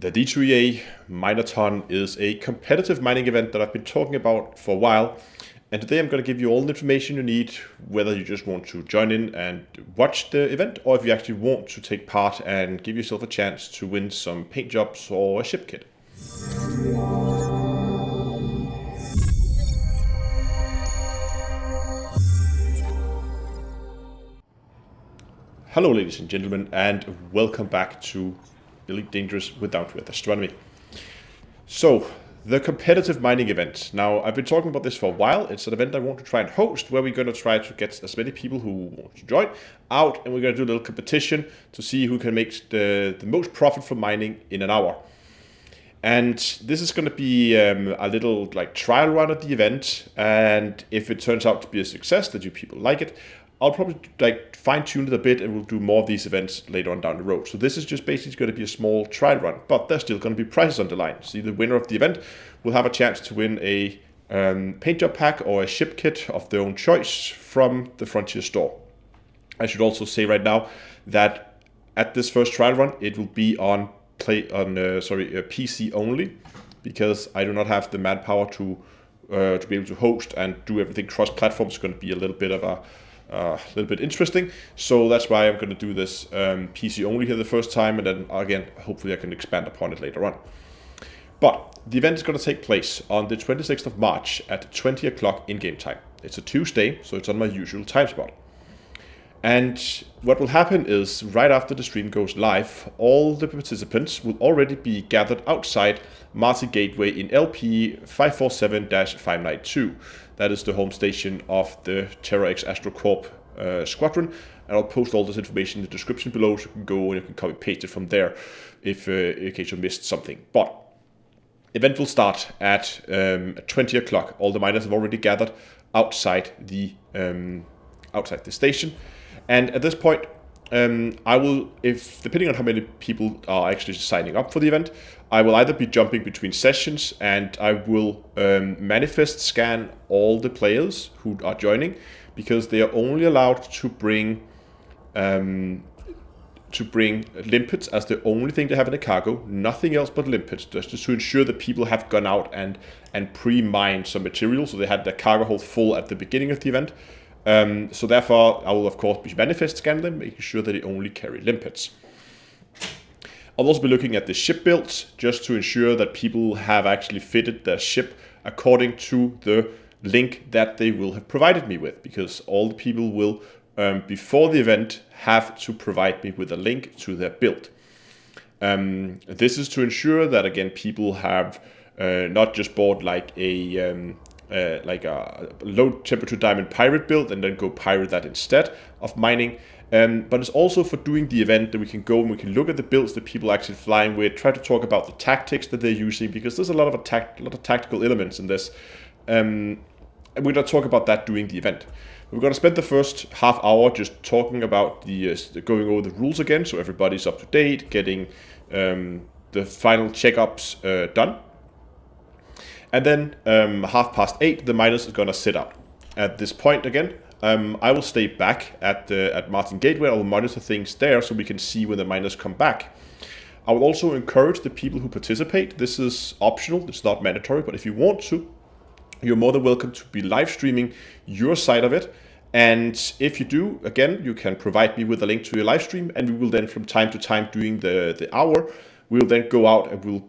The D2EA Mine-a-ton is a competitive mining event that I've been talking about for a while, and today I'm going to give you all the information you need, whether you just want to join in and watch the event, or if you actually want to take part and give yourself a chance to win some paint jobs or a ship kit. Hello ladies and gentlemen, and welcome back to Elite Dangerous with Down-to-Earth Astronomy. So, the competitive mining event. Now, I've been talking about this for a while. It's an event I want to try and host, where we're going to try to get as many people who want to join out, and we're going to do a little competition to see who can make the most profit from mining in an hour. And this is going to be a little trial run at the event, and if it turns out to be a success, that you people like it, I'll probably fine-tune it a bit, and we'll do more of these events later on down the road. So this is just basically going to be a small trial run, but there's still going to be prizes on the line. See, the winner of the event will have a chance to win a paint job pack or a ship kit of their own choice from the Frontier store. I should also say right now that at this first trial run, it will be on PC only, because I do not have the manpower to be able to host and do everything cross-platform. It's going to be a little bit interesting, so that's why I'm going to do this PC only here the first time, and then again hopefully I can expand upon it later on. But the event is going to take place on the 26th of March at 20 o'clock in-game time. It's a Tuesday, so it's on my usual time spot. And what will happen is, right after the stream goes live, all the participants will already be gathered outside Martin Gateway in LP 547-592. That is the home station of the Terra X Astro Corp squadron, and I'll post all this information in the description below, so you can go and you can copy paste it from there if in case you missed something. But event will start at 20 o'clock. All the miners have already gathered outside the station. And at this point, I will, depending on how many people are actually signing up for the event, I will either be jumping between sessions, and I will manifest scan all the players who are joining, because they are only allowed to bring limpets as the only thing they have in the cargo, nothing else but limpets, just to ensure that people have gone out and pre-mined some material, so they had their cargo hold full at the beginning of the event. So therefore, I will of course be manifest scan them, making sure that they only carry limpets. I'll also be looking at the ship builds, just to ensure that people have actually fitted their ship according to the link that they will have provided me with, because all the people will, before the event, have to provide me with a link to their build. This is to ensure that, again, people have not just bought like a low temperature diamond pirate build and then go pirate that instead of mining, but it's also for doing the event that we can go and we can look at the builds that people are actually flying with, try to talk about the tactics that they're using, because there's a lot of tactical elements in this, and we're going to talk about that during the event. We're going to spend the first half hour just talking about going over the rules again, so everybody's up to date, getting the final checkups done. And then 8:30, the miners are going to sit out. At this point, again, I will stay back at Martin Gateway. I will monitor things there so we can see when the miners come back. I will also encourage the people who participate. This is optional, it's not mandatory, but if you want to, you're more than welcome to be live streaming your side of it. And if you do, again, you can provide me with a link to your live stream, and we will then from time to time during the hour, we'll then go out and we'll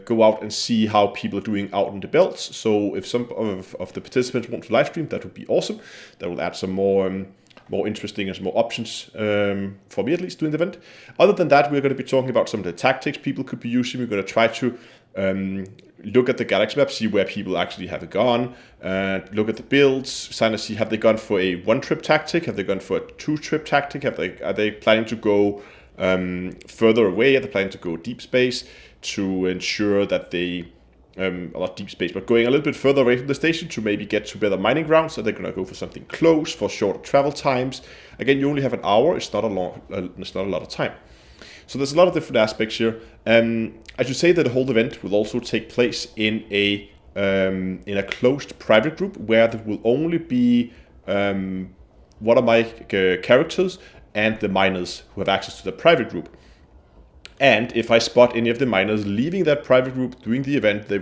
go out and see how people are doing out in the belts. So if some of the participants want to live stream, that would be awesome. That will add some more interesting and some more options for me, at least, during the event. Other than that, we're going to be talking about some of the tactics people could be using. We're going to try to look at the galaxy map, see where people actually have gone, look at the builds, kind of see, have they gone for a one-trip tactic, have they gone for a two-trip tactic, are they planning to go further away, are they planning to go deep space to ensure that they, not deep space, but going a little bit further away from the station to maybe get to better mining grounds, are they going to go for something close, for shorter travel times? Again, you only have an hour, it's not a lot of time. So there's a lot of different aspects here. I should say that the whole event will also take place in a closed private group, where there will only be one of my characters and the miners who have access to the private group. And if I spot any of the miners leaving that private group during the event, they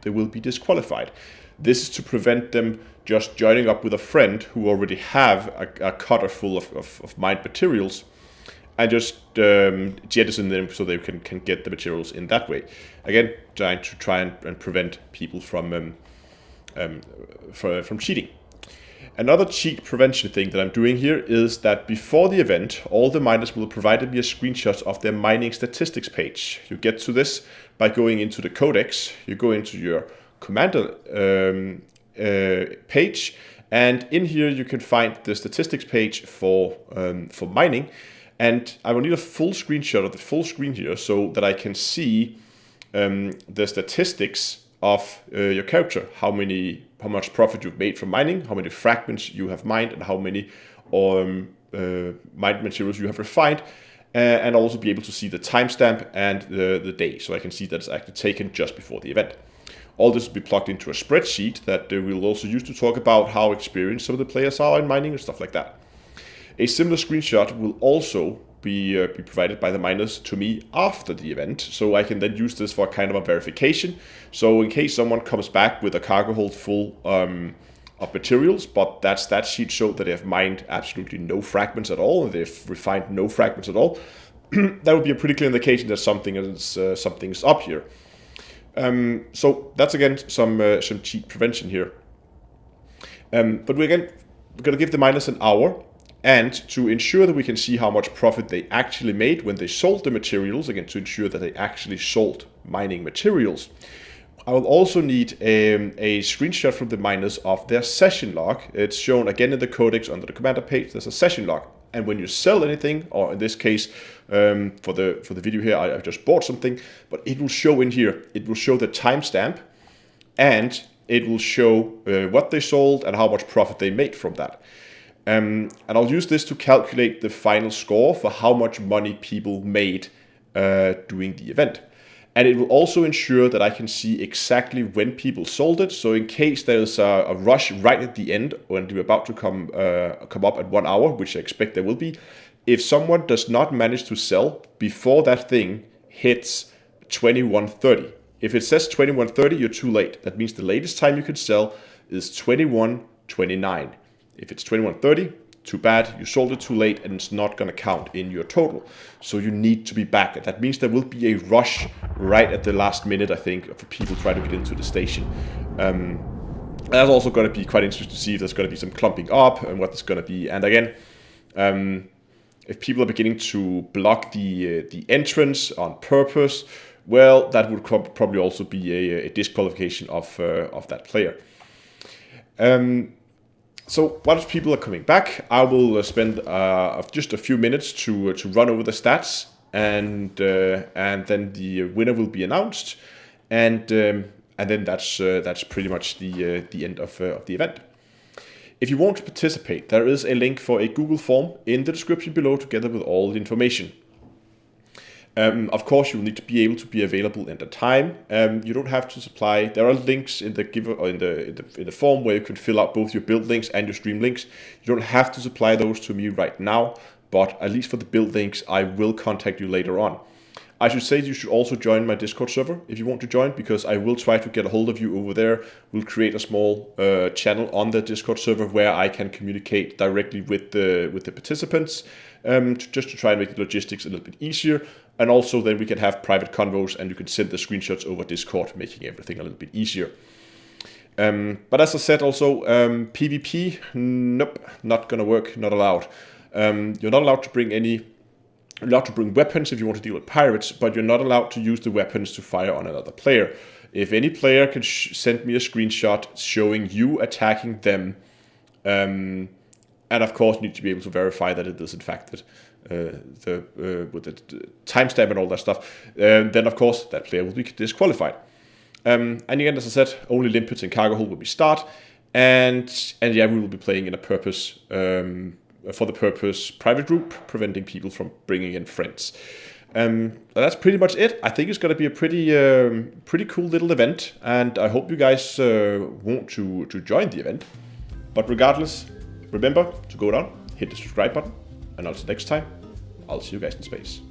will be disqualified. This is to prevent them just joining up with a friend who already have a cutter full of mined materials and just jettison them so they can get the materials in that way. Again, try and prevent people from cheating. Another cheat prevention thing that I'm doing here is that before the event, all the miners will provide me a screenshot of their mining statistics page. You get to this by going into the codex. You go into your commander page, and in here you can find the statistics page for mining. And I will need a full screenshot of the full screen here so that I can see the statistics of your character, how much profit you've made from mining, how many fragments you have mined, and how many mined materials you have refined, and also be able to see the timestamp and the day, so I can see that it's actually taken just before the event. All this will be plugged into a spreadsheet that we'll also use to talk about how experienced some of the players are in mining and stuff like that. A similar screenshot will also be provided by the miners to me after the event, so I can then use this for kind of a verification. So in case someone comes back with a cargo hold full of materials, but that stat sheet showed that they have mined absolutely no fragments at all, and they've refined no fragments at all, that would be a pretty clear indication that something's up here. So that's again some cheat prevention here. But we're going to give the miners an hour. And to ensure that we can see how much profit they actually made when they sold the materials, again, to ensure that they actually sold mining materials, I will also need a screenshot from the miners of their session log. It's shown again in the codex under the commander page. There's a session log. And when you sell anything, or in this case, for the video here, I just bought something, but it will show in here. It will show the timestamp, and it will show what they sold and how much profit they made from that. And I'll use this to calculate the final score for how much money people made during the event. And it will also ensure that I can see exactly when people sold it. So in case there's a rush right at the end, when we're about to come up at 1 hour, which I expect there will be, if someone does not manage to sell before that thing hits 21:30, if it says 21:30, you're too late. That means the latest time you can sell is 21:29. If it's 21:30, too bad, you sold it too late and it's not going to count in your total. So you need to be back. That means there will be a rush right at the last minute, I think, for people trying to get into the station. That's also going to be quite interesting to see if there's going to be some clumping up and what it's going to be. And again, if people are beginning to block the entrance on purpose, well, that would probably also be a disqualification of that player. So once people are coming back, I will spend just a few minutes to run over the stats, and then the winner will be announced, and then that's pretty much the end of the event. If you want to participate, there is a link for a Google form in the description below, together with all the information. Of course, you will need to be able to be available at the time. You don't have to supply. There are links in the form where you can fill out both your build links and your stream links. You don't have to supply those to me right now, but at least for the build links, I will contact you later on. I should say you should also join my Discord server if you want to join, because I will try to get a hold of you over there. We'll create a small channel on the Discord server where I can communicate directly with the participants, just to try and make the logistics a little bit easier. And also then we can have private convos and you can send the screenshots over Discord, making everything a little bit easier. But as I said also, PvP, nope, not gonna work, not allowed. You're not allowed to bring you're allowed to bring weapons if you want to deal with pirates, but you're not allowed to use the weapons to fire on another player. If any player can send me a screenshot showing you attacking them, and of course you need to be able to verify that it is in fact that with the timestamp and all that stuff, then of course that player will be disqualified. And again, as I said, only limpets and cargo hold will be start, and yeah, we will be playing in a purpose for the purpose private group, preventing people from bringing in friends. That's pretty much it. I think it's going to be a pretty cool little event, and I hope you guys want to join the event. But regardless, remember to go down, hit the subscribe button, and until next time, I'll see you guys in space.